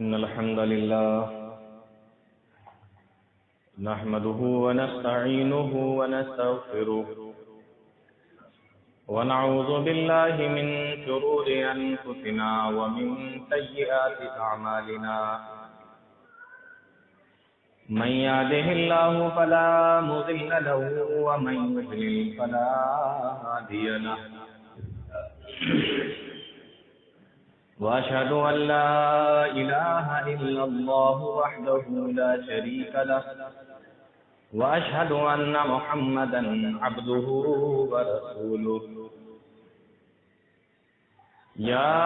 إن الحمد لله نحمده ونستعينه ونستغفره ونعوذ بالله من شرور أنفسنا ومن سيئات أعمالنا من يهده الله فلا مضل له ومن يضلل فلا هادي له وأشهد أن لا إله إلا الله وحده لا شريك له وأشهد أن محمدا عبده ورسوله يا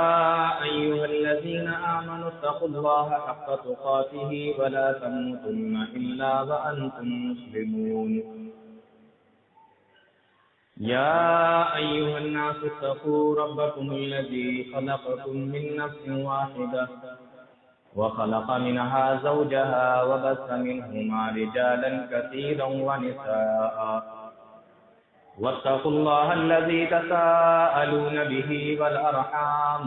أيها الذين آمنوا اتقوا الله حق تقاته ولا تموتن إلا وأنتم مسلمون يا أيها الناس اتقوا ربكم الذي خلقكم من نفس واحدة وخلق منها زوجها وبث منهما رجالا كثيرا ونساء واتقوا الله الذي تساءلون به والأرحام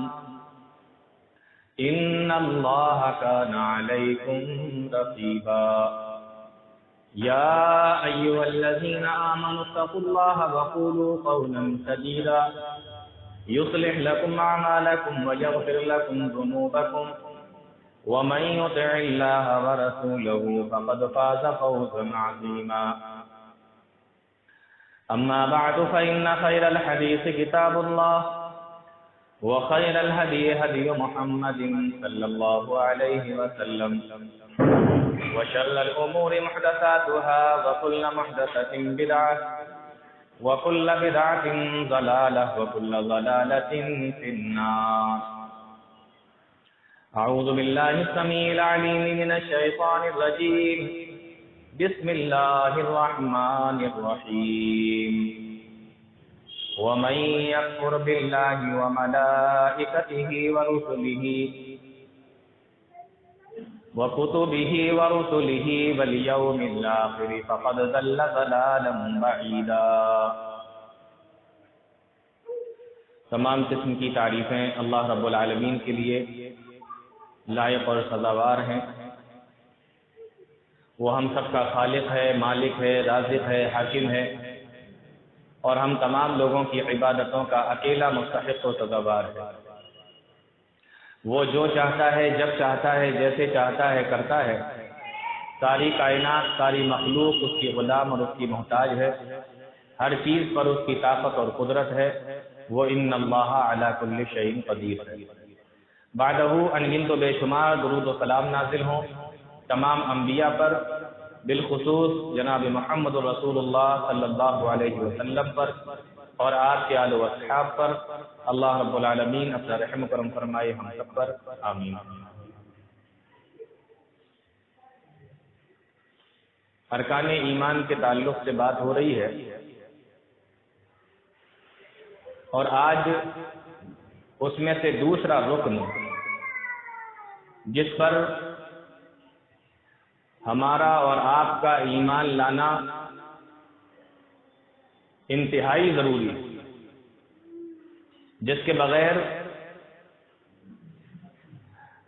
إن الله كان عليكم رقيبا يا أيها الذين آمنوا اتقوا الله وقولوا قولا سديدا يصلح لكم أعمالكم ويغفر لكم ذنوبكم ومن يطع الله ورسوله فقد فاز فوزا عظيما أما بعد فإن خير الحديث كتاب الله وخير الهدي هدي محمد صلى الله عليه وسلم وشر الأمور محدثاتها وكل محدثة بدعة وكل بدعة ضلالة وكل ضلالة في النار أعوذ بالله السميع العليم من الشيطان الرجيم بسم الله الرحمن الرحيم ومن يكفر بالله وملائكته ورسله وكتبه ورسله واليوم الآخر فقد ضل ضلالا بعيدا۔ تمام قسم کی تعریفیں اللہ رب العالمین کے لیے لائق اور سزاوار ہیں۔ وہ ہم سب کا خالق ہے، مالک ہے، رازق ہے، حاکم ہے، اور ہم تمام لوگوں کی عبادتوں کا اکیلا مستحق و سزاوار ہے۔ وہ جو چاہتا ہے، جب چاہتا ہے، جیسے چاہتا ہے کرتا ہے۔ ساری کائنات، ساری مخلوق اس کی غلام اور اس کی محتاج ہے۔ ہر چیز پر اس کی طاقت اور قدرت ہے۔ وہ ان اللہ علی کل شیء قدیر ہے۔ بعدہ ان گنت و بے شمار درود و سلام نازل ہوں تمام انبیاء پر، بالخصوص جناب محمد رسول اللہ صلی اللہ علیہ وسلم پر اور آپ کے آل و اصحاب پر۔ اللہ رب العالمین اپنا رحم و کرم فرمائے ہم سب پر، آمین۔ ارکان ایمان کے تعلق سے بات ہو رہی ہے، اور آج اس میں سے دوسرا رکن جس پر ہمارا اور آپ کا ایمان لانا انتہائی ضروری ہے، جس کے بغیر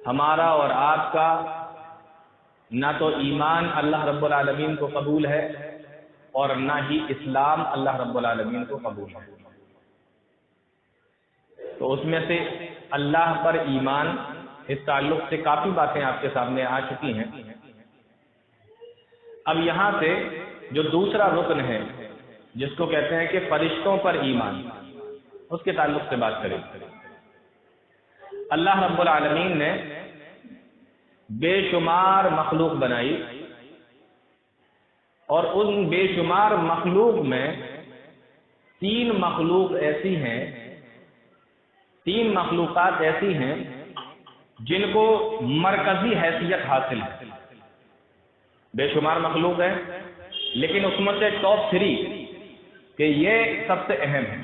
ہمارا اور آپ کا نہ تو ایمان اللہ رب العالمین کو قبول ہے اور نہ ہی اسلام اللہ رب العالمین کو قبول ہے۔ تو اس میں سے اللہ پر ایمان، اس تعلق سے کافی باتیں آپ کے سامنے آ چکی ہیں۔ اب یہاں سے جو دوسرا رکن ہے جس کو کہتے ہیں کہ فرشتوں پر ایمان، اس کے تعلق سے بات کریں۔ اللہ رب العالمین نے بے شمار مخلوق بنائی، اور ان بے شمار مخلوق میں تین مخلوقات ایسی ہیں جن کو مرکزی حیثیت حاصل ہے۔ بے شمار مخلوق ہے، لیکن اس میں سے ٹاپ 3 کہ یہ سب سے اہم ہے۔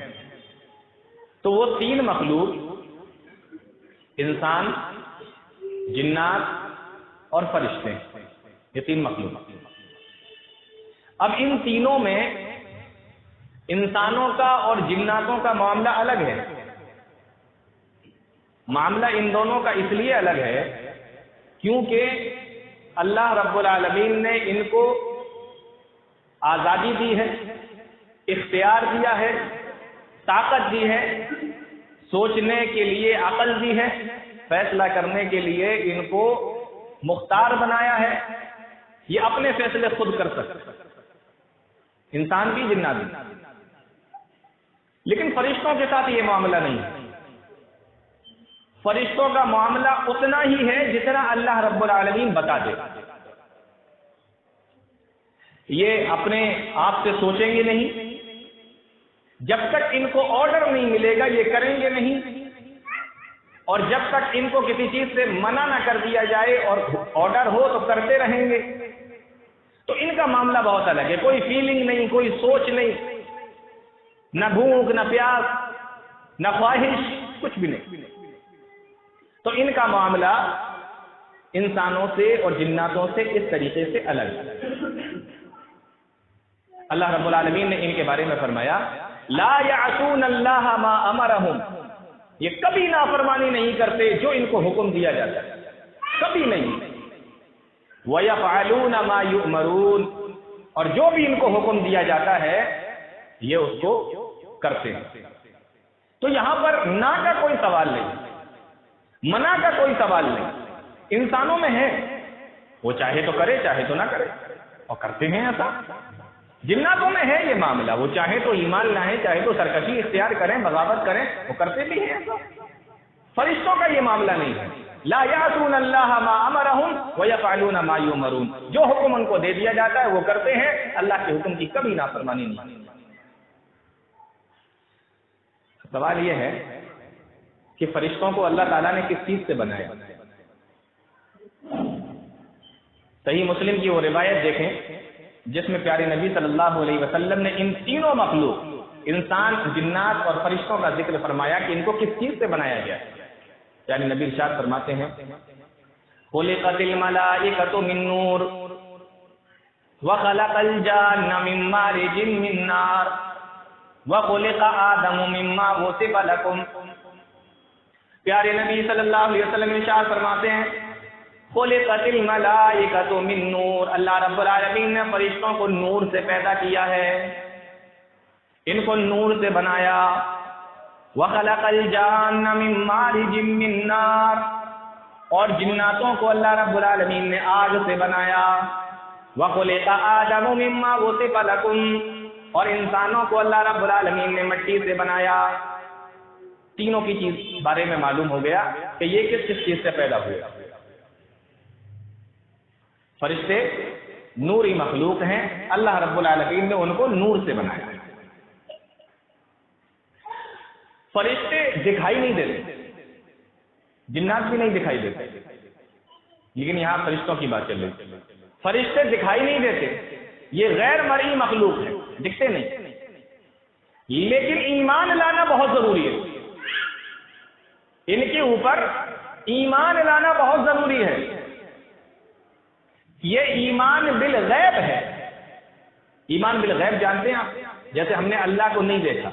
تو وہ تین مخلوق انسان، جنات اور فرشتے، یہ تین مخلوق۔ اب ان تینوں میں انسانوں کا اور جناتوں کا معاملہ الگ ہے۔ معاملہ ان دونوں کا اس لیے الگ ہے کیونکہ اللہ رب العالمین نے ان کو آزادی دی ہے، اختیار دیا ہے، طاقت دی ہے، سوچنے کے لیے عقل دی ہے، فیصلہ کرنے کے لیے ان کو مختار بنایا ہے، یہ اپنے فیصلے خود کر سکتے، انسان بھی جنات بھی۔ لیکن فرشتوں کے ساتھ یہ معاملہ نہیں ہے، فرشتوں کا معاملہ اتنا ہی ہے جتنا اللہ رب العالمین بتا دے۔ یہ اپنے آپ سے سوچیں گے نہیں، جب تک ان کو آرڈر نہیں ملے گا یہ کریں گے نہیں، اور جب تک ان کو کسی چیز سے منع نہ کر دیا جائے اور آرڈر ہو تو کرتے رہیں گے۔ تو ان کا معاملہ بہت الگ ہے، کوئی فیلنگ نہیں، کوئی سوچ نہیں، نہ بھوک نہ پیاس نہ خواہش، کچھ بھی نہیں۔ تو ان کا معاملہ انسانوں سے اور جناتوں سے اس طریقے سے الگ ہے۔ اللہ رب العالمین نے ان کے بارے میں فرمایا لا یعصون اللہ ما امرہم، یہ کبھی نافرمانی نہیں کرتے جو ان کو حکم دیا جاتا ہے، کبھی نہیں۔ وَيَفْعَلُونَ مَا يُؤْمَرُونَ، اور جو بھی ان کو حکم دیا جاتا ہے یہ اس کو کرتے ہیں۔ تو یہاں پر نہ کا کوئی سوال نہیں، منع کا کوئی سوال نہیں، انسانوں میں ہے، وہ چاہے تو کرے چاہے تو نہ کرے، اور کرتے ہیں ایسا۔ جناتوں میں ہے یہ معاملہ، وہ چاہے تو ایمان لائیں چاہے تو سرکشی اختیار کریں، بغاوت کریں، وہ کرتے بھی ہیں ایسا۔ فرشتوں کا یہ معاملہ نہیں ہے، لا یعصون اللہ ما امرہم ویفعلون ما یؤمرون، جو حکم ان کو دے دیا جاتا ہے وہ کرتے ہیں، اللہ کے حکم کی کبھی نافرمانی نہیں۔ سوال یہ ہے کہ فرشتوں کو اللہ تعالیٰ نے کس چیز سے بنایا؟ صحیح مسلم کی وہ روایت دیکھیں جس میں پیارے نبی صلی اللہ علیہ وسلم نے ان تینوں مخلوق، انسان، جنات اور فرشتوں کا ذکر فرمایا کہ ان کو کس چیز سے بنایا گیا۔ یعنی نبی ارشاد فرماتے ہیں خلقت الملائکۃ من نور وخلق الجان من مارج من نار وخلق آدم مما وصف لكم۔ پیارے نبی صلی اللہ علیہ وسلم ارشاد فرماتے ہیں خلقت الملائکۃ من نور، اللہ رب العالمین نے فرشتوں کو نور سے پیدا کیا ہے، ان کو نور سے بنایا۔ وخلق الجان من مارج من نار، اور جناتوں کو اللہ رب العالمین نے آگ سے بنایا۔ وخلق آدم مما وصف لكم، اور انسانوں کو اللہ رب العالمین نے مٹی سے بنایا۔ تینوں کی چیز بارے میں معلوم ہو گیا کہ یہ کس کس چیز سے پیدا ہوئے۔ فرشتے نوری مخلوق ہیں، اللہ رب العالمین نے ان کو نور سے بنایا۔ فرشتے دکھائی نہیں دیتے، جنات بھی نہیں دکھائی دیتے، لیکن یہاں فرشتوں کی بات چل رہی ہے۔ فرشتے دکھائی نہیں دیتے، یہ غیر مرئی مخلوق ہے، دکھتے نہیں، لیکن ایمان لانا بہت ضروری ہے، ان کے اوپر ایمان لانا بہت ضروری ہے۔ یہ ایمان بالغیب ہے۔ ایمان بالغیب جانتے ہیں آپ؟ جیسے ہم نے اللہ کو نہیں دیکھا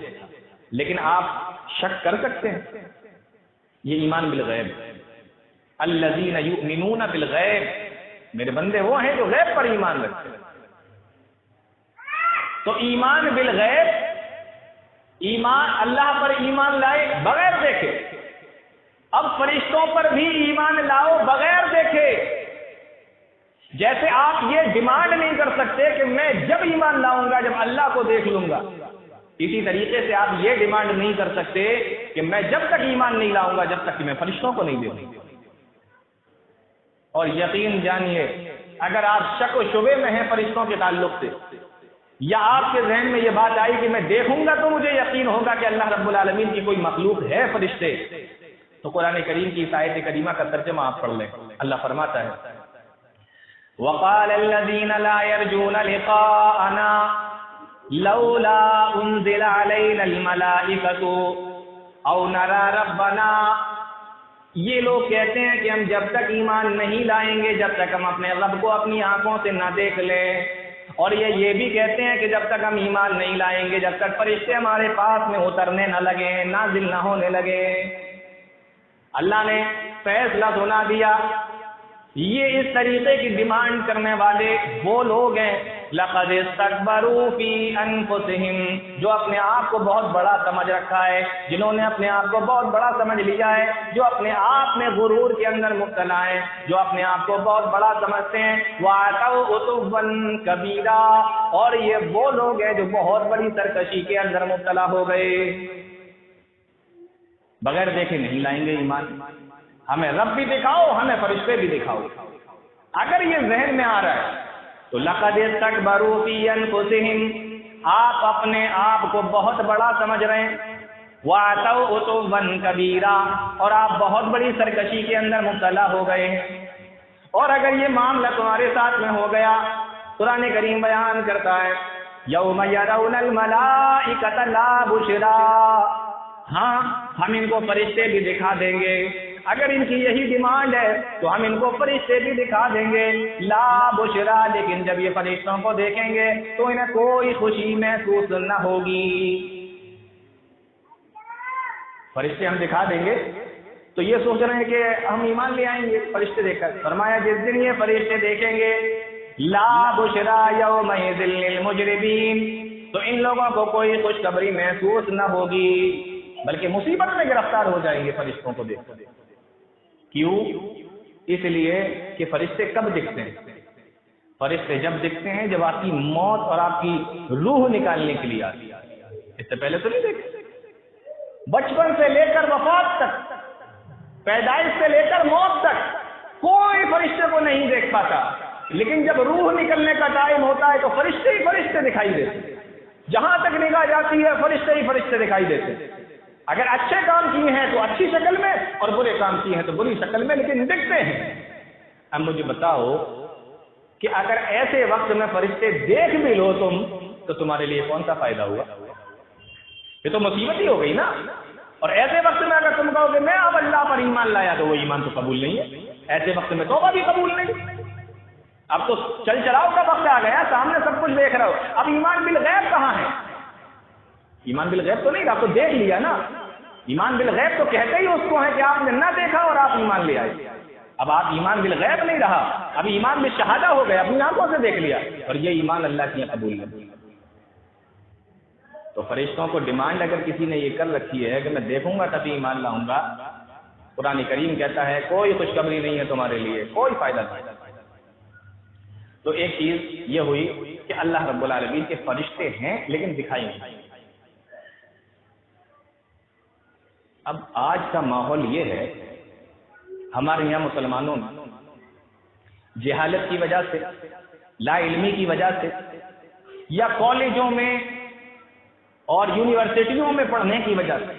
لیکن آپ شک کر سکتے ہیں، یہ ایمان بالغیب۔ الذین یؤمنون بالغیب، میرے بندے وہ ہیں جو غیب پر ایمان رکھتے ہیں۔ تو ایمان بالغیب، ایمان اللہ پر ایمان لائے بغیر دیکھے۔ اب فرشتوں پر بھی ایمان لاؤ بغیر دیکھے۔ جیسے آپ یہ ڈیمانڈ نہیں کر سکتے کہ میں جب ایمان لاؤں گا جب اللہ کو دیکھ لوں گا، اسی طریقے سے آپ یہ ڈیمانڈ نہیں کر سکتے کہ میں جب تک ایمان نہیں لاؤں گا جب تک کہ میں فرشتوں کو نہیں دیکھوں گا۔ اور یقین جانیے، اگر آپ شک و شبے میں ہیں فرشتوں کے تعلق سے، یا آپ کے ذہن میں یہ بات آئی کہ میں دیکھوں گا تو مجھے یقین ہوگا کہ اللہ رب العالمین کی کوئی مخلوق ہے فرشتے، تو قرآن کریم کی اس آیت کریمہ کا ترجمہ آپ پڑھ لیں۔ اللہ فرماتا ہے وَقَالَ الَّذِينَ لَا يَرْجُونَ لِقَاءَنَا لَوْلَا أُنزِلَ عَلَيْنَا الْمَلَائِكَةُ أَوْ نَرَى رَبَّنَا، یہ لوگ کہتے ہیں کہ ہم جب تک ایمان نہیں لائیں گے جب تک ہم اپنے رب کو اپنی آنکھوں سے نہ دیکھ لیں، اور یہ بھی کہتے ہیں کہ جب تک ہم ایمان نہیں لائیں گے جب تک فرشتے ہمارے پاس میں اترنے نہ لگیں، نازل نہ ہونے لگے۔ اللہ نے فیصلہ سنا دیا، یہ اس طریقے کی ڈیمانڈ کرنے والے وہ لوگ ہیں لقد استكبروا في انفسهم، جو اپنے آپ کو بہت بڑا سمجھ رکھا ہے، جنہوں نے اپنے آپ کو بہت بڑا سمجھ لیا ہے، جو اپنے آپ میں غرور کے اندر مبتلا ہیں، جو اپنے آپ کو بہت بڑا سمجھتے ہیں، وَعَتَوْا عُتُوًّا كَبِيرًا، اور یہ وہ لوگ ہیں جو بہت بڑی سرکشی کے اندر مبتلا ہو گئے۔ بغیر دیکھے نہیں لائیں گے ایمان، ہمیں رب بھی دکھاؤ، ہمیں فرشتے بھی دکھاؤ۔ اگر یہ ذہن میں آ رہا ہے تو لقد استكبروا في انفسهم، آپ اپنے آپ کو بہت بڑا سمجھ رہے ہیں، وَعَتَوْا عُتُوًّا كَبِيرًا، اور آپ بہت بڑی سرکشی کے اندر مبتلا ہو گئے ہیں۔ اور اگر یہ معاملہ تمہارے ساتھ میں ہو گیا، قرآن کریم بیان کرتا ہے يَوْمَ يَرَوْنَ الْمَلَائِكَةَ لَا بُشْرَىٰ، ہاں ہم ان کو فرشتے بھی دکھا دیں گے۔ اگر ان کی یہی ڈیمانڈ ہے تو ہم ان کو فرشتے بھی دکھا دیں گے، لا بشرا، لیکن جب یہ فرشتوں کو دیکھیں گے تو انہیں کوئی خوشی محسوس نہ ہوگی۔ فرشتے ہم دکھا دیں گے تو یہ سوچ رہے ہیں کہ ہم ایمان لے آئیں گے فرشتے دیکھ کر، فرمایا جس دن یہ فرشتے دیکھیں گے لا بشرا یومئذ للمجرمین، تو ان لوگوں کو کوئی خوشخبری محسوس نہ ہوگی، بلکہ مصیبت میں گرفتار ہو جائیں گے فرشتوں کو دیکھ کر۔ کیوں؟ اس لیے کہ فرشتے کب دکھتے ہیں؟ فرشتے جب دکھتے ہیں جب آپ کی موت اور آپ کی روح نکالنے کے لیے آتی ہے، اس سے پہلے تو نہیں دیکھتے۔ بچپن سے لے کر وفات تک، پیدائش سے لے کر موت تک کوئی فرشتے کو نہیں دیکھ پاتا، لیکن جب روح نکلنے کا ٹائم ہوتا ہے تو فرشتے ہی فرشتے دکھائی دیتے، جہاں تک نگاہ جاتی ہے فرشتے ہی فرشتے دکھائی دیتے۔ اگر اچھے کام کیے ہیں تو اچھی شکل میں، اور برے کام کیے ہیں تو بری شکل میں، لیکن دکھتے ہیں۔ اب مجھے بتاؤ کہ اگر ایسے وقت میں فرشتے دیکھ بھی لو تم تو تمہارے لیے کون سا فائدہ ہوا؟ یہ تو مصیبت ہی ہو گئی نا۔ اور ایسے وقت میں اگر تم کہو کہ میں اب اللہ پر ایمان لایا تو وہ ایمان تو قبول نہیں ہے، ایسے وقت میں توبہ بھی قبول نہیں۔ اب تو چل چلاؤ کا وقت آ گیا، سامنے سب کچھ دیکھ رہا ہو، اب ایمان بالغیب کہاں ہے؟ ایمان بالغیب تو نہیں، آپ تو دیکھ لیا نا۔ ایمان بالغیب تو کہتے ہی اس کو ہے کہ آپ نے نہ دیکھا اور آپ ایمان لے آئے۔ اب آپ ایمان بالغیب نہیں رہا، اب ایمان بالشہادہ ہو گئے، اپنی آنکھوں سے دیکھ لیا، اور یہ ایمان اللہ کی قبول نہیں۔ تو فرشتوں کو ڈیمانڈ اگر کسی نے یہ کر رکھی ہے کہ میں دیکھوں گا تبھی ایمان لاؤں گا، قرآن کریم کہتا ہے کوئی خوشخبری نہیں ہے تمہارے لیے، کوئی فائدہ نہیں۔ تو ایک چیز یہ ہوئی کہ اللہ رب العالمین کے فرشتے ہیں لیکن دکھائی نہیں۔ اب آج کا ماحول یہ ہے، ہمارے یہاں مسلمانوں میں جہالت کی وجہ سے، لا علمی کی وجہ سے، یا کالجوں میں اور یونیورسٹیوں میں پڑھنے کی وجہ سے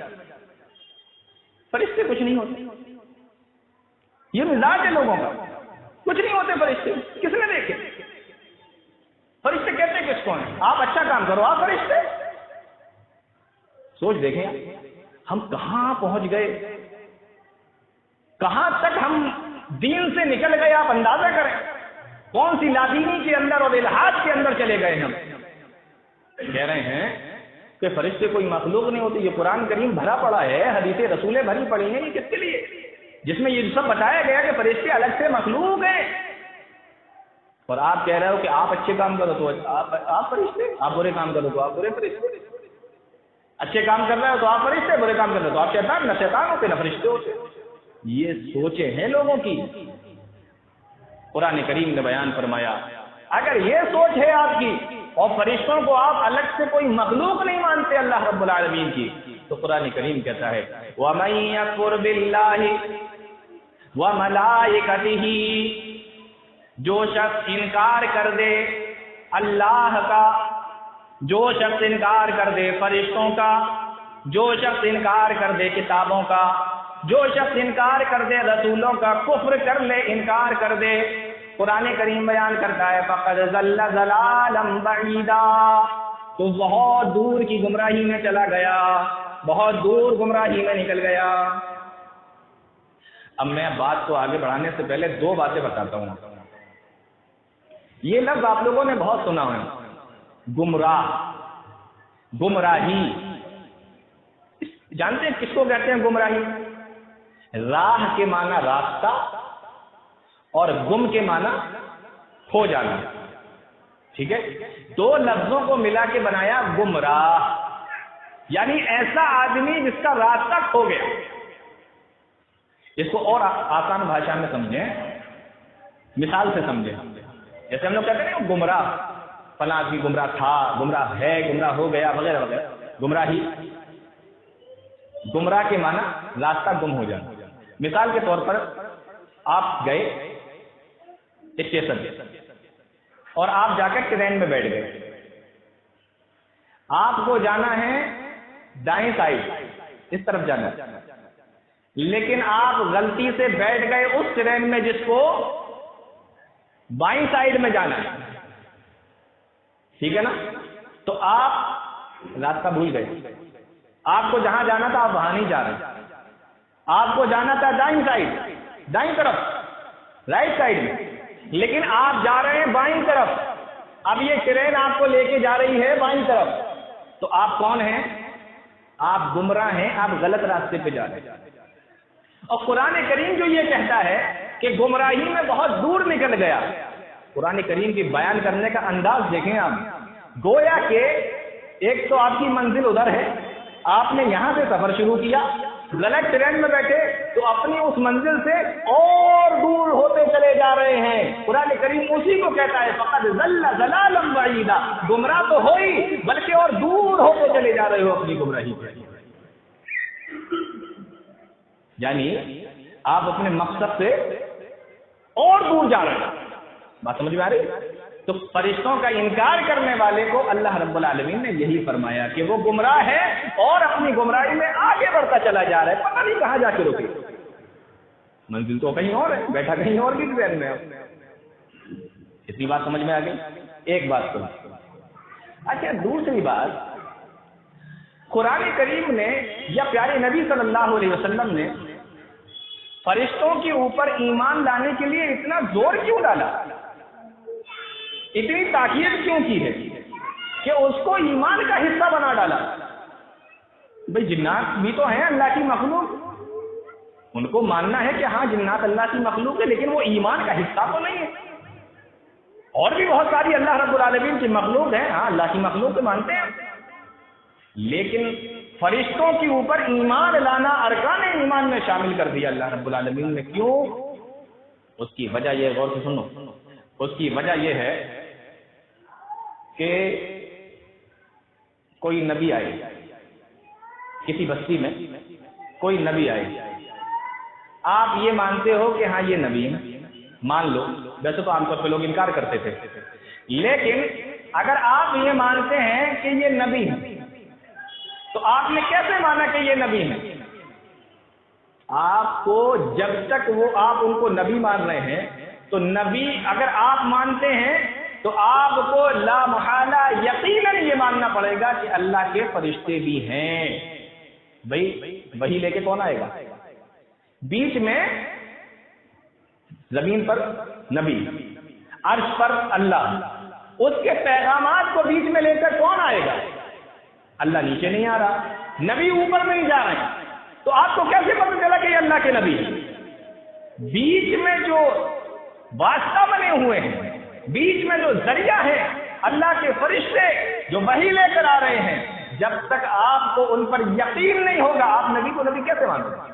فرشتے کچھ نہیں ہوتے۔ یہ مزاج ہے لوگوں کا، کچھ نہیں ہوتے فرشتے، کس نے دیکھے؟ فرشتے کہتے کس کو ہیں؟ آپ اچھا کام کرو، آپ فرشتے۔ سوچ دیکھیں ہم کہاں پہنچ گئے، کہاں تک ہم دین سے نکل گئے، آپ اندازہ کریں کون سی لادینی کے اندر اور الحاد کے اندر چلے گئے ہم۔ کہہ رہے ہیں کہ فرشتے کوئی مخلوق نہیں ہوتی، یہ قرآن کریم بھرا پڑا ہے، حدیث رسولیں بھری پڑی ہیں، یہ کس کے لیے؟ جس میں یہ سب بتایا گیا کہ فرشتے الگ سے مخلوق ہیں، اور آپ کہہ رہے ہو کہ آپ اچھے کام کرو تو آپ فرشتے، آپ برے کام کرو تو آپ برے فرشتے۔ اچھے کام کر رہے ہو تو آپ فرشتے، برے کام کر رہے ہو تو آپ شیطان، نہ شیطان ہوتے نہ فرشتے ہوتے۔ یہ سوچیں ہیں لوگوں کی۔ قرآن کریم نے بیان فرمایا اگر یہ سوچ ہے آپ کی اور فرشتوں کو آپ الگ سے کوئی مخلوق نہیں مانتے اللہ رب العالمین کی، تو قرآن کریم کہتا ہے وَمَن يَكْفُرْ بِاللَّهِ وَمَلَائِكَتِهِ، جو شخص انکار کر دے اللہ کا، جو شخص انکار کر دے فرشتوں کا، جو شخص انکار کر دے کتابوں کا، جو شخص انکار کر دے رسولوں کا، کفر کر لے، انکار کر دے، قرآن کریم بیان کرتا ہے فَقَدْ ضَلَّ ضَلَالًا بَعِيدًا، تو بہت دور کی گمراہی میں چلا گیا، بہت دور گمراہی میں نکل گیا۔ اب میں بات کو آگے بڑھانے سے پہلے دو باتیں بتاتا ہوں۔ یہ لفظ آپ لوگوں نے بہت سنا ہے، گمراہ، گمراہی۔ جانتے ہیں کس کو کہتے ہیں گمراہی؟ راہ کے معنی راستہ اور گم کے معنی کھو جانا. ٹھیک ہے, دو لفظوں کو ملا کے بنایا گمراہ, یعنی ایسا آدمی جس کا راستہ کھو گیا. اس کو اور آسان بھاشا میں سمجھیں, مثال سے سمجھیں. جیسے ہم لوگ کہتے ہیں گمراہ, فلاں آدمی گمراہ تھا, گمراہ ہے, گمراہ ہو گیا, وغیرہ وغیرہ. گمراہی, گمراہ کے معنی راستہ گم ہو جانا. مثال کے طور پر آپ گئے اسٹیشن اور آپ جا کر ٹرین میں بیٹھ گئے. آپ کو جانا ہے دائیں سائڈ, اس طرف جانا ہے, لیکن آپ غلطی سے بیٹھ گئے اس ٹرین میں جس کو بائیں سائڈ میں جانا ہے. ٹھیک ہے نا, تو آپ راستہ بھول گئے. آپ کو جہاں جانا تھا آپ وہاں نہیں جا رہے, آپ کو جانا تھا دائیں سائڈ, دائیں طرف, رائٹ سائڈ میں, لیکن آپ جا رہے ہیں بائیں طرف. اب یہ ٹرین آپ کو لے کے جا رہی ہے بائیں طرف, تو آپ کون ہیں؟ آپ گمراہ ہیں, آپ غلط راستے پہ جا رہے ہیں. اور قرآن کریم جو یہ کہتا ہے کہ گمراہی میں بہت دور نکل گیا, قرآن کریم کی بیان کرنے کا انداز دیکھیں آپ. گویا کہ ایک تو آپ کی منزل ادھر ہے, آپ نے یہاں سے سفر شروع کیا, غلط ٹرین میں بیٹھے تو اپنی اس منزل سے اور دور ہوتے چلے جا رہے ہیں. قرآن کریم اسی کو کہتا ہے فقد ضل ضلالا بعیدا, گمراہ تو ہو ہی بلکہ اور دور ہوتے چلے جا رہے ہو اپنی گمراہی سے. یعنی آپ اپنے مقصد سے اور دور جا رہے ہیں. بات سمجھ میں آ رہی؟ تو فرشتوں کا انکار کرنے والے کو اللہ رب العالمین نے یہی فرمایا کہ وہ گمراہ ہے اور اپنی گمراہی میں آگے بڑھتا چلا جا رہا ہے, پتہ نہیں کہاں جا کے رکے. منزل تو کہیں اور ہے, بیٹھا کہیں اور کی ٹرین میں. اتنی بات سمجھ میں آ گئی. ایک بات تو اچھا, دوسری بات, قرآن کریم نے یا پیارے نبی صلی اللہ علیہ وسلم نے فرشتوں کے اوپر ایمان لانے کے لیے اتنا زور کیوں ڈالا, اتنی تاکید کیوں کی ہے کہ اس کو ایمان کا حصہ بنا ڈالا؟ بھئی جنات بھی تو ہیں اللہ کی مخلوق, ان کو ماننا ہے کہ ہاں جنات اللہ کی مخلوق ہے, لیکن وہ ایمان کا حصہ تو نہیں ہے. اور بھی بہت ساری اللہ رب العالمین کی مخلوق ہیں, ہاں اللہ کی مخلوق مانتے ہیں, لیکن فرشتوں کے اوپر ایمان لانا ارکان ایمان میں شامل کر دیا اللہ رب العالمین نے. کیوں؟ اس کی وجہ یہ, غور سے سنو, اس کی وجہ یہ ہے کہ کوئی نبی آئے, کسی بستی میں کوئی نبی آئے, آپ یہ مانتے ہو کہ ہاں یہ نبی ہے, مان لو. ویسے تو عام طور پہ لوگ انکار کرتے تھے, لیکن اگر آپ یہ مانتے ہیں کہ یہ نبی ہے تو آپ نے کیسے مانا کہ یہ نبی ہے؟ آپ کو جب تک وہ آپ ان کو نبی مان رہے ہیں تو نبی اگر آپ مانتے ہیں تو آپ کو لا محالہ یقیناً یہ ماننا پڑے گا کہ اللہ کے فرشتے بھی ہیں. بھائی وہی لے کے کون آئے گا؟ بیچ میں زمین پر نبی, عرش پر اللہ, اس کے پیغامات کو بیچ میں لے کر کون آئے گا؟ اللہ نیچے نہیں آ رہا, نبی اوپر نہیں جا رہے ہیں, تو آپ کو کیسے پتہ چلا کہ یہ اللہ کے نبی ہیں؟ بیچ میں جو واسطہ بنے ہوئے ہیں, بیچ میں جو ذریعہ ہے, اللہ کے فرشتے جو وحی لے کر آ رہے ہیں, جب تک آپ کو ان پر یقین نہیں ہوگا آپ نبی کو نبی کیسے مانتے ہیں؟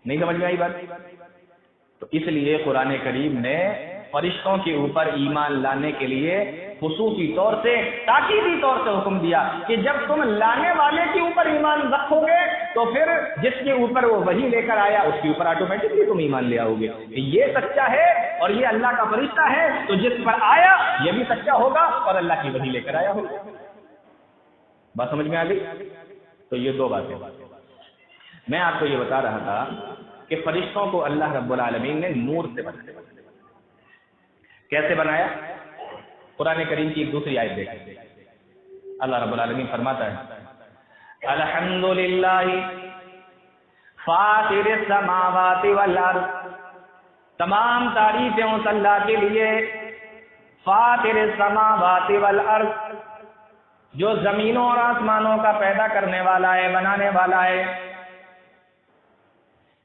نہیں سمجھ میں آئی بات؟ تو اس لیے قرآن کریم نے فرشتوں کے اوپر ایمان لانے کے لیے خصوصی طور سے, تاکیدی طور سے حکم دیا کہ جب تم لانے والے کے اوپر ایمان رکھو گے تو پھر جس کے اوپر وہ وحی لے کر آیا اس کے اوپر آٹومیٹکلی تم ایمان لے آؤ گے کہ یہ سچا ہے اور یہ اللہ کا فرشتہ ہے, تو جس پر آیا یہ بھی سچا ہوگا اور اللہ کی وحی لے کر آیا ہوگا. بات سمجھ میں آ گئی؟ تو یہ دو باتیں. میں آپ کو یہ بتا رہا تھا کہ فرشتوں کو اللہ رب العالمین نے نور سے بنایا. کیسے بنایا؟ قرآن کریم کی ایک دوسری آیت دیکھیں. اللہ رب العالمین فرماتا ہے الحمدللہ فاطر السماوات والارض, تمام تعریفیں اس اللہ کے لیے, فاطر السماوات والارض, جو زمینوں اور آسمانوں کا پیدا کرنے والا ہے, بنانے والا ہے.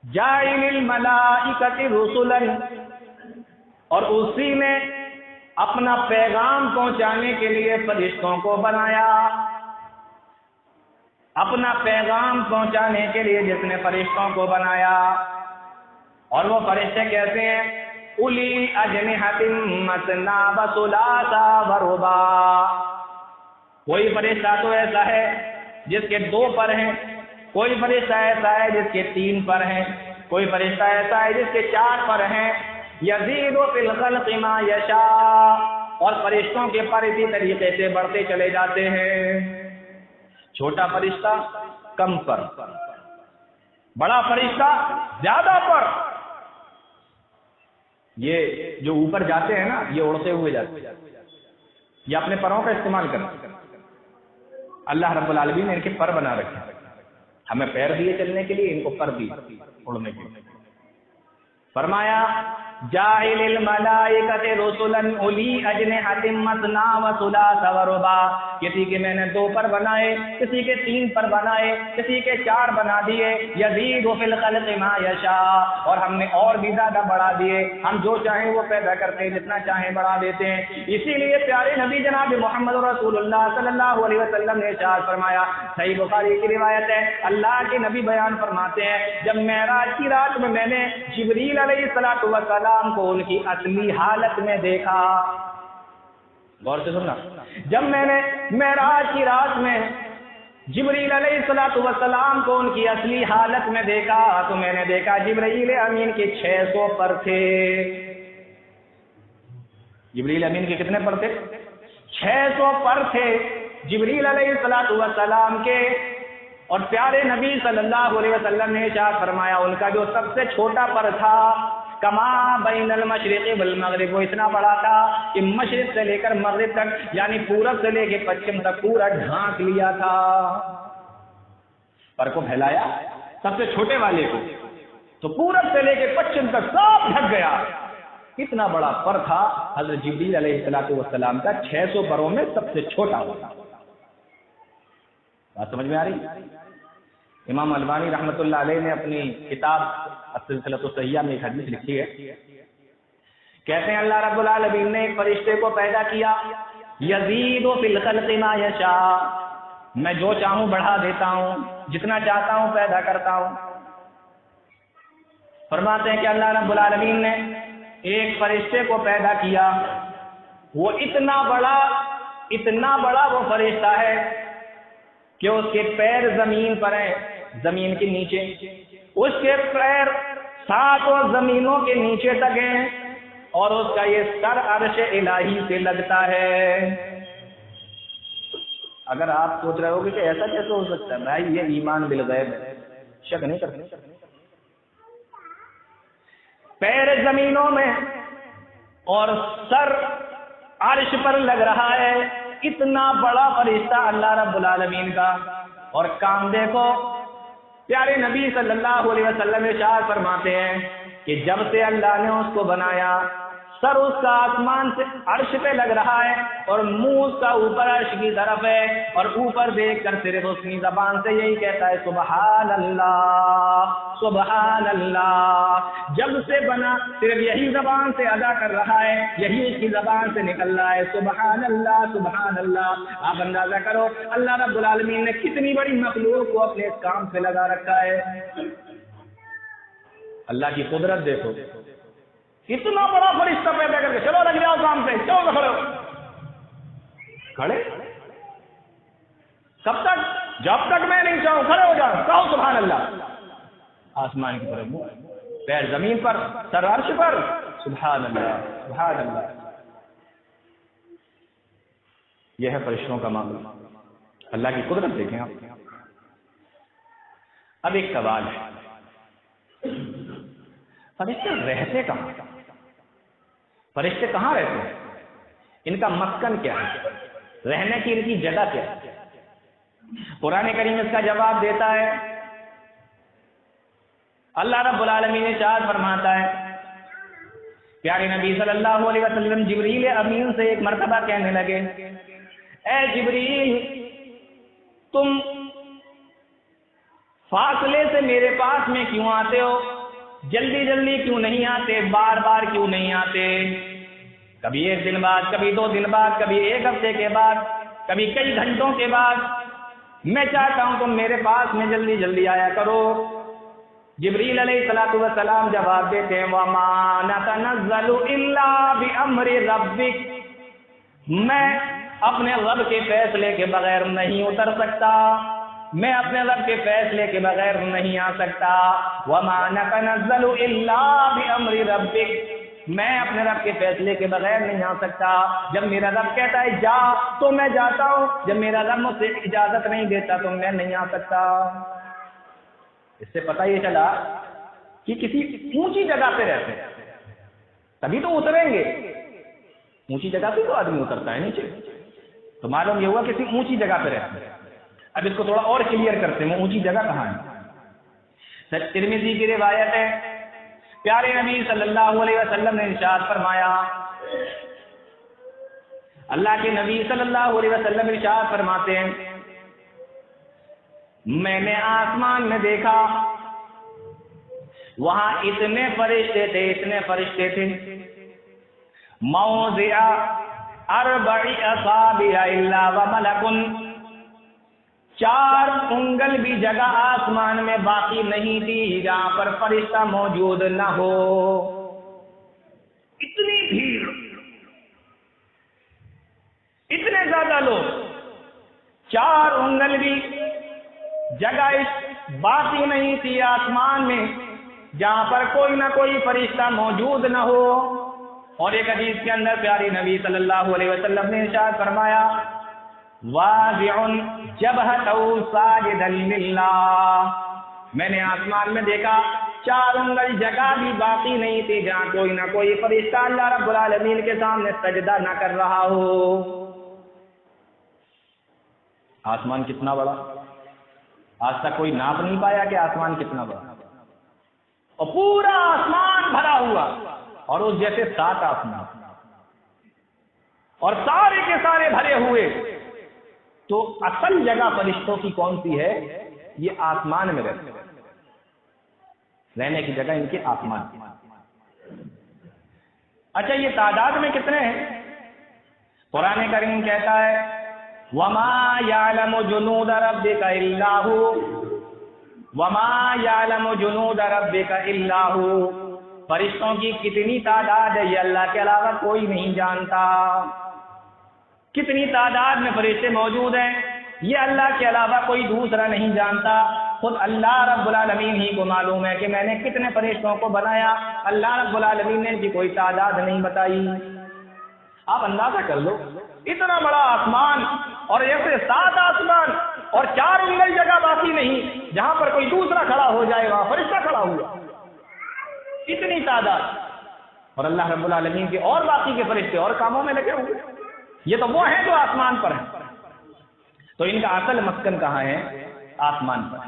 جاعل الملائکۃ رسلا، اور اسی نے اپنا پیغام پہنچانے کے لیے فرشتوں کو بنایا، اپنا پیغام پہنچانے کے لیے جس نے فرشتوں کو بنایا، اور وہ فرشتے کیسے ہیں؟ اولی اجنحۃ مثنی وثلاث ورباع، کوئی فرشتہ تو ایسا ہے جس کے 2 پر ہیں، کوئی فرشتہ ایسا ہے جس کے 3 پر ہیں، کوئی فرشتہ ایسا ہے جس کے 4 پر ہیں، یزید فی الخلق ما یشاء، اور فرشتوں کے پر اسی طریقے سے بڑھتے چلے جاتے ہیں، چھوٹا فرشتہ کم پر، بڑا فرشتہ زیادہ پر۔ یہ جو اوپر جاتے ہیں نا، یہ اڑتے ہوئے جاتے ہیں، یہ اپنے پروں کا استعمال کرتے ہیں۔ اللہ رب العالمین نے ان کے پر بنا رکھے، ہمیں پیر دیے چلنے کے لیے، ان کو پر دیے اڑنے کے لیے۔ فرمایا جاعل الملائکۃ رسلا اولی اجنحۃ مثنی وثلاث ورباع، کسی کے میں نے 2 پر بنائے، کسی کے 3 پر بنائے، کسی کے 4 بنا دیے، یزید فی الخلق ما یشاء، اور ہم نے اور بھی زیادہ بڑھا دیے، ہم جو چاہیں وہ پیدا کرتے ہیں، جتنا چاہیں بڑھا دیتے ہیں۔ اسی لیے پیارے نبی جناب محمد رسول اللہ صلی اللہ علیہ وسلم نے ارشاد فرمایا، صحیح بخاری کی روایت ہے، اللہ کے نبی بیان فرماتے ہیں، جب معراج کی رات میں نے جبریل علیہ الصلوۃ والسلام کو ان کی اصلی حالت میں دیکھا، غور سے سننا، جب میں نے معراج کی رات میں جبریل علیہ الصلوۃ والسلام کو ان کی اصلی حالت میں دیکھا، تو میں نے دیکھا جبریل امین کے 600 پر تھے۔ جبریل امین کے کتنے پر تھے؟ 600 پر تھے جبریل علیہ الصلوۃ والسلام کے، اور پیارے نبی صلی اللہ علیہ وسلم نے ارشاد فرمایا ان کا جو سب سے چھوٹا پر تھا، کما بین المشرق والمغرب، وہ اتنا بڑا تھا کہ مشرق سے لے کر مغرب تک، یعنی پورب سے لے کے پچھم تک پورا ڈھانک لیا تھا، پر کو پھیلایا سب سے چھوٹے والے کو، تو پورب سے لے کے پچھم تک سب ڈھک گیا، اتنا بڑا پر تھا حضرت جبریل علیہ الصلوۃ والسلام کا، 600 پروں میں سب سے چھوٹا ہوتا۔ بات سمجھ میں آ رہی؟ امام البانی رحمۃ اللہ علیہ نے اپنی کتاب السلسلۃ الصحیحہ میں ایک حدیث لکھی ہے، کہتے ہیں اللہ رب العالمین نے ایک فرشتے کو پیدا کیا، یزید فی الخلق ما یشاء، میں جو چاہوں بڑھا دیتا ہوں، جتنا چاہتا ہوں پیدا کرتا ہوں۔ فرماتے ہیں کہ اللہ رب العالمین نے ایک فرشتے کو پیدا کیا، وہ اتنا بڑا وہ فرشتہ ہے کہ اس کے پیر زمین پر ہیں، زمین کے نیچے، اس کے پیر 7 زمینوں کے نیچے تک ہیں، اور اس کا یہ سر عرش الہی سے لگتا ہے۔ اگر آپ سوچ رہے ہو کہ ایسا کیسے ہو سکتا ہے، بھائی یہ ایمان بالغیب ہے، شک نہیں کرتے، پیر زمینوں میں اور سر عرش پر لگ رہا ہے، اتنا بڑا فرشتہ اللہ رب العالمین کا۔ اور کام دیکھو، پیارے نبی صلی اللہ علیہ وسلم ارشاد فرماتے ہیں کہ جب سے اللہ نے اس کو بنایا، سر اس کا آسمان سے عرش پہ لگ رہا ہے، اور منہ اس کا اوپر عرش کی طرف ہے، اور اوپر دیکھ کر صرف اپنی زبان سے یہی کہتا ہے سبحان اللہ سبحان اللہ۔ جب سے بنا صرف یہی زبان سے ادا کر رہا ہے، یہی اس کی زبان سے نکل رہا ہے، سبحان اللہ سبحان اللہ۔ آپ اندازہ کرو اللہ رب العالمین نے کتنی بڑی مخلوق کو اپنے اس کام سے لگا رکھا ہے۔ اللہ کی قدرت دیکھو، اتنا بڑا فرشتہ پیدا کر کے، چلو لگ جاؤ کام پہ، چلو کھڑے کب تک؟ جب تک میں نہیں چاہوں کھڑے ہو جاؤ، کہو سبحان اللہ، آسمان کی طرف منہ، پیر زمین پر، سر عرش پر، سبحان اللہ سبحان اللہ۔ یہ ہے فرشتوں کا معاملہ، اللہ کی قدرت دیکھیں آپ۔ اب ایک سوال ہے، فرشتے رہتے کہاں؟ فرشتے کہاں رہتے ہیں؟ ان کا مسکن کیا ہے؟ رہنے کی ان کی جگہ کیا ہے؟ قرآن کریم اس کا جواب دیتا ہے۔ اللہ رب العالمین ارشاد فرماتا ہے، پیارے نبی صلی اللہ علیہ وسلم جبریل امین سے ایک مرتبہ کہنے لگے، اے جبریل، تم فاصلے سے میرے پاس میں کیوں آتے ہو؟ جلدی جلدی کیوں نہیں آتے؟ بار بار کیوں نہیں آتے؟ کبھی 1 دن بعد، کبھی 2 دن بعد، کبھی 1 ہفتے کے بعد، کبھی کئی گھنٹوں کے بعد۔ میں چاہتا ہوں تم میرے پاس میں جلدی جلدی آیا کرو۔ جبریل علیہ السلام جواب دیتے ہیں وَمَا نَتَنَزَّلُ إِلَّا بِأَمْرِ رَبِّكَ، میں اپنے رب کے فیصلے کے بغیر نہیں اتر سکتا، میں اپنے رب کے فیصلے کے بغیر نہیں آ سکتا۔ وَمَا نَتَنَزَّلُ إِلَّا بِأَمْرِ رَبِّكَ، میں اپنے رب کے فیصلے کے بغیر نہیں آ سکتا۔ جب میرا رب کہتا ہے جا تو میں جاتا ہوں، جب میرا رب مجھ سے اجازت نہیں دیتا تو میں نہیں آ سکتا۔ اس سے پتہ یہ چلا کہ کسی اونچی جگہ پہ رہتے ہیں تبھی تو اتریں گے، اونچی جگہ پہ تو آدمی اترتا ہے نیچے، تو معلوم یہ ہوا کسی اونچی جگہ پہ رہتے ہیں۔ اب اس کو تھوڑا اور کلیئر کرتے ہیں، وہ اونچی جگہ کہاں ہے؟ ترمذی کی روایت ہے، پیارے نبی صلی اللہ علیہ وسلم نے ارشاد فرمایا، اللہ کے نبی صلی اللہ علیہ وسلم ارشاد فرماتے ہیں میں نے آسمان میں دیکھا، وہاں اتنے فرشتے تھے موضع 4 اصابع الا وملک، 4 انگل بھی جگہ آسمان میں باقی نہیں تھی جہاں پر فرشتہ موجود نہ ہو۔ اتنی بھیڑ، اتنے زیادہ لوگ، 4 انگل بھی جگہ باقی نہیں تھی آسمان میں جہاں پر کوئی نہ کوئی فرشتہ موجود نہ ہو۔ اور ایک حدیث کے اندر پیاری نبی صلی اللہ علیہ وسلم نے ارشاد فرمایا واضع جبہتہ ساجدا للہ، میں نے آسمان میں دیکھا 4 انگل جگہ بھی باقی نہیں تھی جہاں کوئی نہ کوئی فرشتہ اللہ رب العالمین کے سامنے سجدہ نہ کر رہا ہو۔ آسمان کتنا بڑا، آج تک کوئی ناپ نہیں پایا کہ آسمان کتنا بڑا، اور پورا آسمان بھرا ہوا، اور اس جیسے 7 آسمان، اور سارے کے سارے بھرے ہوئے۔ تو اصل جگہ فرشتوں کی کون سی ہے؟ یہ آسمان میں رہنے کی جگہ ان کے آسمان۔ اچھا یہ تعداد میں کتنے ہیں؟ قرآن کریم کہتا ہے وَمَا يَعْلَمُ جُنُودَ رَبِّكَ إِلَّا هُوَ وَمَا يَعْلَمُ جُنُودَ رَبِّكَ إِلَّا هُوَ، فرشتوں کی کتنی تعداد ہے یہ اللہ کے علاوہ کوئی نہیں جانتا۔ کتنی تعداد میں فرشتے موجود ہیں یہ اللہ کے علاوہ کوئی دوسرا نہیں جانتا، خود اللہ رب العالمین ہی کو معلوم ہے کہ میں نے کتنے فرشتوں کو بنایا، اللہ رب العالمین نے ان کی کوئی تعداد نہیں بتائی۔ آپ اندازہ کر لو، اتنا بڑا آسمان اور ایسے 7 آسمان اور 4 انگل جگہ باقی نہیں جہاں پر کوئی دوسرا کھڑا ہو جائے وہاں فرشتہ کھڑا ہوا، اتنی تعداد، اور اللہ رب العالمین کے اور باقی کے فرشتے اور کاموں میں لگے ہوئے۔ یہ تو وہ ہیں جو آسمان پر ہیں، تو ان کا اصل مسکن کہاں ہے؟ آسمان پر۔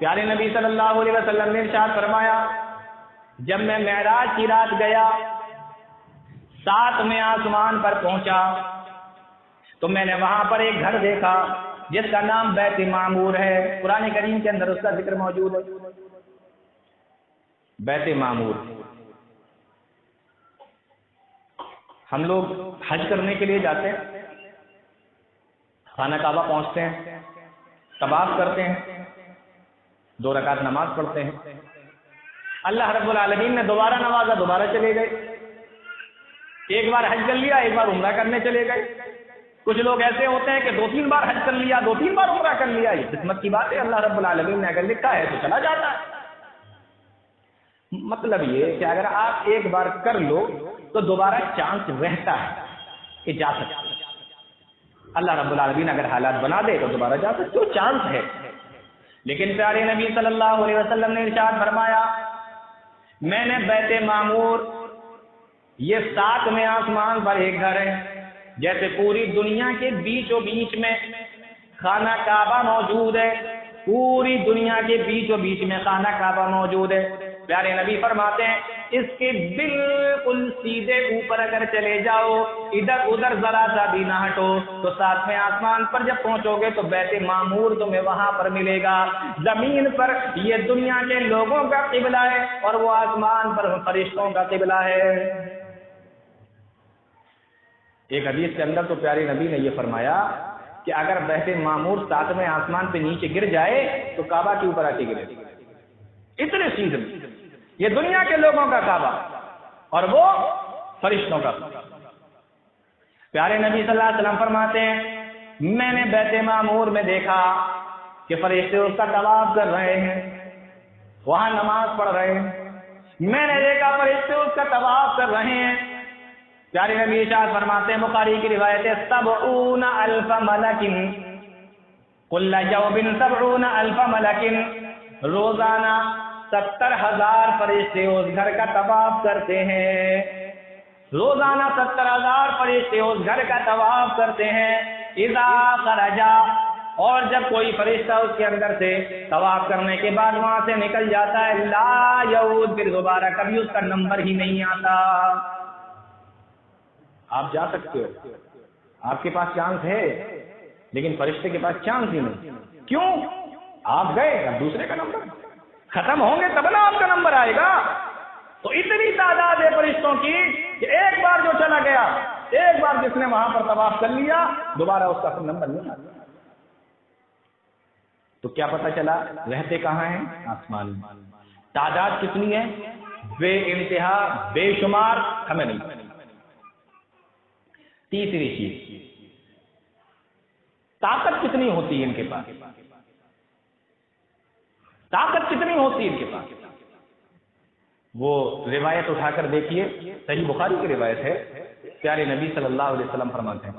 پیارے نبی صلی اللہ علیہ وسلم نے ارشاد فرمایا جب میں معراج کی رات گیا 7ویں آسمان پر پہنچا تو میں نے وہاں پر ایک گھر دیکھا جس کا نام بیت معمور ہے، قرآن کریم کے اندر اس کا ذکر موجود ہے۔ بیت معمور، ہم لوگ حج کرنے کے لیے جاتے ہیں، خانہ کعبہ پہنچتے ہیں، طواف کرتے ہیں، 2 رکعت نماز پڑھتے ہیں، اللہ رب العالمین نے دوبارہ نوازا، دوبارہ چلے گئے، ایک بار حج کر لیا، ایک بار عمرہ کرنے چلے گئے۔ کچھ لوگ ایسے ہوتے ہیں کہ 2-3 بار حج کر لیا، 2-3 بار عمرہ کر لیا، یہ قسمت کی بات ہے، اللہ رب العالمین نے اگر لکھا ہے تو چلا جاتا ہے۔ مطلب یہ کہ اگر آپ ایک بار کر لو تو دوبارہ چانس رہتا ہے کہ جا سکتے، اللہ رب العالمین اگر حالات بنا دے تو دوبارہ جا سکتے ہو، چانس ہے۔ لیکن پیارے نبی صلی اللہ علیہ وسلم نے ارشاد فرمایا میں نے بیت معمور، یہ 7ویں آسمان پر ایک گھر ہے، جیسے پوری دنیا کے بیچوں بیچ میں خانہ کعبہ موجود ہے، پوری دنیا کے بیچوں بیچ میں خانہ کعبہ موجود ہے۔ پیارے نبی فرماتے ہیں اس کے بالکل سیدھے اوپر اگر چلے جاؤ، ادھر ادھر ذرا سا بھی نہ ہٹو، تو ساتویں آسمان پر جب پہنچو گے تو بیت معمور تمہیں وہاں پر ملے گا۔ زمین پر یہ دنیا کے لوگوں کا قبلہ ہے اور وہ آسمان پر فرشتوں کا قبلہ ہے۔ ایک حدیث کے اندر تو پیارے نبی نے یہ فرمایا کہ اگر بیت معمور ساتویں آسمان پہ نیچے گر جائے تو کعبہ کے اوپر آ کے گرے، اتنے سیدھے۔ یہ دنیا کے لوگوں کا کعبہ اور وہ فرشتوں کا۔ پیارے نبی صلی اللہ علیہ وسلم فرماتے ہیں میں نے بیت معمور میں دیکھا کہ فرشتے اس کا طواف کر رہے ہیں، وہاں نماز پڑھ رہے ہیں، میں نے دیکھا فرشتے اس کا طواف کر رہے ہیں۔ پیارے نبی ارشاد فرماتے ہیں، بخاری کی روایت ہے، 70,000 ملک کل یوم 70,000 ملک، روزانہ 70,000 فرشتے اس گھر کا طواف کرتے ہیں، روزانہ 70,000 فرشتے اس گھر کا طواف کرتے ہیں۔ اذا خرجا، اور جب کوئی فرشتہ اس کے اندر سے طواف کرنے کے بعد وہاں سے نکل جاتا ہے، لا یعود، پھر دوبارہ کبھی اس کا نمبر ہی نہیں آتا۔ آپ جا سکتے ہو، آپ کے پاس چانس ہے، لیکن فرشتے کے پاس چانس ہی نہیں۔ کیوں؟ آپ گئے، اب دوسرے کا نمبر ختم ہوں گے تب نا آپ کا نمبر آئے گا۔ تو اتنی تعداد ہے فرشتوں کی کہ ایک بار جو چلا گیا، ایک بار جس نے وہاں پر طواف کر لیا، دوبارہ اس کا نمبر نہیں آتا۔ تو کیا پتہ چلا رہتے کہاں ہیں؟ آسمان میں۔ تعداد کتنی ہے؟ بے انتہا، بے شمار، ہمیں نہیں۔ تیسری چیز، طاقت کتنی ہوتی ہے ان کے پاس؟ طاقت کتنی ہوتی ہے ان کے پاس؟ وہ روایت اٹھا کر دیکھیے، صحیح بخاری کی روایت ہے، پیارے نبی صلی اللہ علیہ وسلم فرماتے ہیں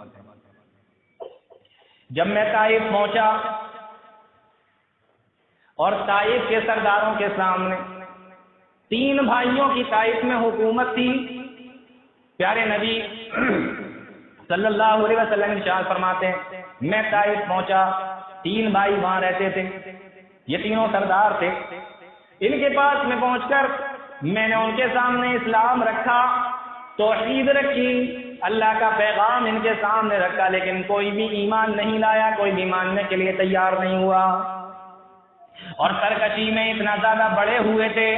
جب میں طائف پہنچا اور طائف کے سرداروں کے سامنے 3 بھائیوں کی طائف میں حکومت تھی، پیارے نبی صلی اللہ علیہ وسلم ارشاد فرماتے ہیں میں طائف پہنچا، 3 بھائی وہاں رہتے تھے، یہ تینوں سردار تھے، ان کے پاس میں پہنچ کر میں نے ان کے سامنے اسلام رکھا، توحید رکھی، اللہ کا پیغام ان کے سامنے رکھا، لیکن کوئی بھی ایمان نہیں لایا، کوئی بھی ماننے کے لیے تیار نہیں ہوا، اور سرکشی میں اتنا زیادہ بڑے ہوئے تھے۔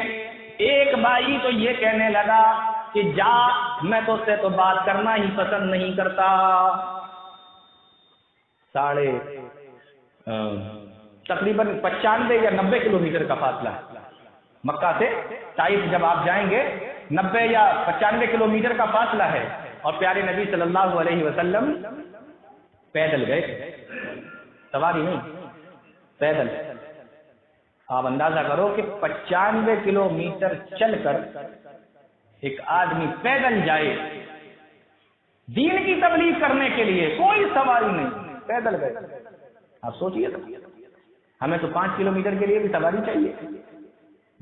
ایک بھائی تو یہ کہنے لگا کہ جا، میں تو اس سے تو بات کرنا ہی پسند نہیں کرتا۔ تقریباً 95 یا 90 کلومیٹر کا فاصلہ ہے مکہ سے طائف، جب آپ جائیں گے 90 یا 95 کلومیٹر کا فاصلہ ہے، اور پیارے نبی صلی اللہ علیہ وسلم پیدل گئے، سواری نہیں، پیدل۔ آپ اندازہ کرو کہ 95 کلومیٹر چل کر ایک آدمی پیدل جائے دین کی تبلیغ کرنے کے لیے، کوئی سواری نہیں، پیدل گئے۔ آپ سوچئے، ہمیں تو 5 کلومیٹر کے لیے بھی سواری چاہیے،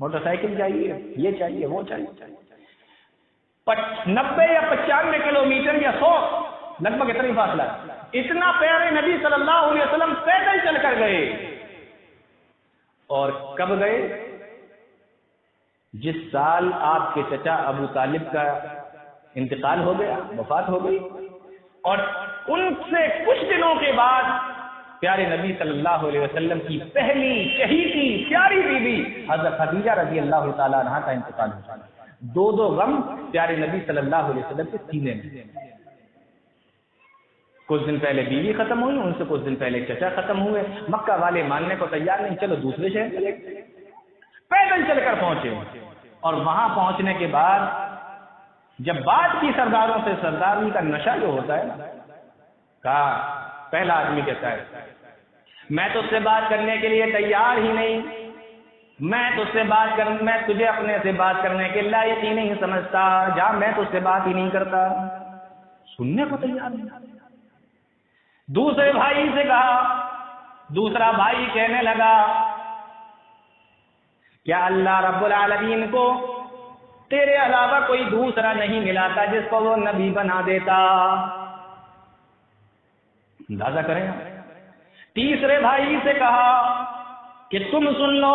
موٹر سائیکل چاہیے، یہ چاہیے، وہ چاہیے۔ 90 یا 95 کلومیٹر یا 100، لگ بھگ اتنا ہی فاصلہ ہے، اتنا پیارے نبی صلی اللہ علیہ وسلم پیدل چل کر گئے۔ اور کب گئے؟ جس سال آپ کے چچا ابو طالب کا انتقال ہو گیا، وفات ہو گئی، اور ان سے کچھ دنوں کے بعد پیارے نبی صلی اللہ علیہ وسلم کی پہلی چہیتی پیاری بیوی حضرت خدیجہ رضی اللہ تعالیٰ عنہا کا انتقال ہوا۔ 2 غم پیارے نبی صلی اللہ علیہ وسلم کے سینے میں۔ کچھ دن پہلے بیوی ختم ہوئی، ان سے کچھ دن پہلے چچا ختم ہوئے، مکہ والے ماننے کو تیار نہیں، چلو دوسرے شہر چلے، پیدل چل کر پہنچے، اور وہاں پہنچنے کے بعد جب بات کی سرداروں سے، سرداری کا نشہ جو ہوتا ہے، کہا پہلا آدمی کہتا ہے میں تو اس سے بات کرنے کے لیے تیار ہی نہیں، میں تجھے اپنے سے بات کرنے کے لائق ہی نہیں سمجھتا، جا، میں تو اس سے بات ہی نہیں کرتا، سننے کو تیار نہیں۔ دوسرے بھائی سے کہا، دوسرا بھائی کہنے لگا کیا اللہ رب العالمین کو تیرے علاوہ کوئی دوسرا نہیں ملا تھا جس کو وہ نبی بنا دیتا؟ اندازہ کریں۔ تیسرے بھائی سے کہا کہ تم سن لو،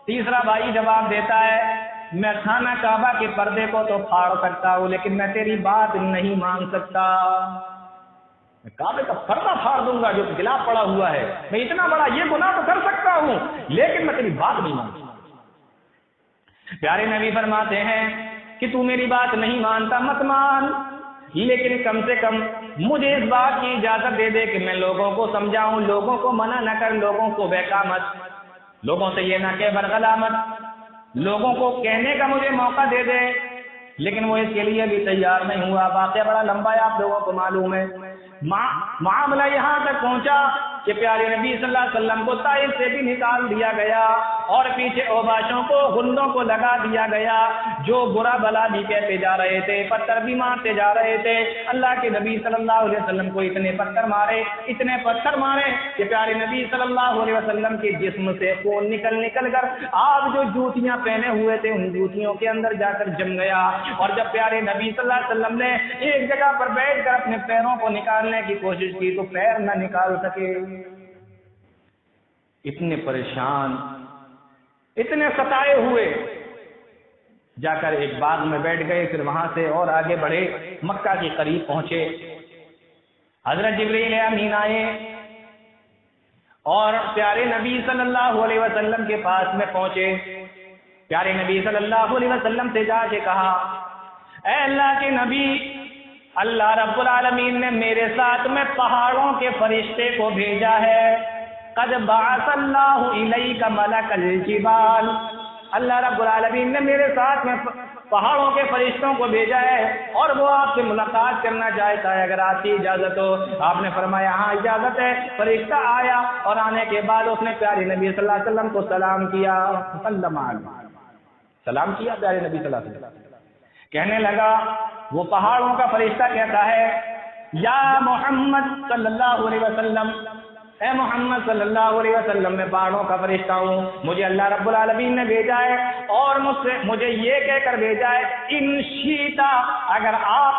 تیسرا بھائی جواب دیتا ہے میں خانہ کعبہ کے پردے کو تو پھاڑ سکتا ہوں لیکن میں تیری بات نہیں مان سکتا. میں کعبے کا پردہ پھاڑ دوں گا جو خلاف پڑا ہوا ہے. میں اتنا بڑا یہ گناہ تو کر سکتا ہوں لیکن میں تیری بات نہیں مان سکتا. پیارے نبی فرماتے ہیں کہ تو میری بات نہیں مانتا مت مان، لیکن کم سے کم مجھے اس بات کی اجازت دے دے کہ میں لوگوں کو سمجھاؤں، لوگوں کو منع نہ کر، لوگوں کو بہکا مت، لوگوں سے یہ نہ کہ برغلا مت، لوگوں کو کہنے کا مجھے موقع دے دے. لیکن وہ اس کے لیے بھی تیار نہیں ہوا. واقعہ بڑا لمبا ہے، آپ لوگوں کو معلوم ہے. معاملہ یہاں تک پہنچا کہ پیارے نبی صلی اللہ علیہ وسلم کو طائف سے بھی نکال دیا گیا اور پیچھے اوباشوں کو، غندوں کو لگا دیا گیا جو برا بلا بھی کہتے جا رہے تھے، پتھر بھی مارتے جا رہے تھے. اللہ کے نبی صلی اللہ علیہ وسلم کو اتنے پتھر مارے کہ پیارے نبی صلی اللہ علیہ وسلم کے جسم سے خون نکل کر آپ جو جوتیاں پہنے ہوئے تھے ان جوتیوں کے اندر جا کر جم گیا. اور جب پیارے نبی صلی اللہ علیہ وسلم نے ایک جگہ پر بیٹھ کر اپنے پیروں کو نکالنے کی کوشش کی تو پیر نہ نکال سکے. اتنے پریشان، اتنے ستائے ہوئے جا کر ایک باغ میں بیٹھ گئے. پھر وہاں سے اور آگے بڑھے، مکہ کے قریب پہنچے. حضرت جبریل امین آئے اور پیارے نبی صلی اللہ علیہ وسلم کے پاس میں پہنچے. پیارے نبی صلی اللہ علیہ وسلم سے جا کے کہا، اے اللہ کے نبی، اللہ رب العالمین نے میرے ساتھ میں پہاڑوں کے فرشتے کو بھیجا ہے. قد بعث اللہ الیک ملک الجبال. اللہ رب العالمین نے میرے ساتھ میں پہاڑوں کے فرشتوں کو بھیجا ہے اور وہ آپ سے ملاقات کرنا چاہتا ہے اگر آپ کی اجازت ہو. آپ نے فرمایا ہاں اجازت ہے. فرشتہ آیا اور آنے کے بعد اس نے پیارے نبی صلی اللہ علیہ وسلم کو سلام کیا. سلام کیا پیارے نبی صلی اللہ علیہ وسلم. کہنے لگا، وہ پہاڑوں کا فرشتہ کہتا ہے، یا محمد صلی اللہ علیہ وسلم، اے محمد صلی اللہ علیہ وسلم، میں پہاڑوں کا فرشتہ ہوں، مجھے اللہ رب العالمین نے بھیجا ہے اور مجھے یہ کہہ کر بھیجا ہے، ان شیتا، اگر آپ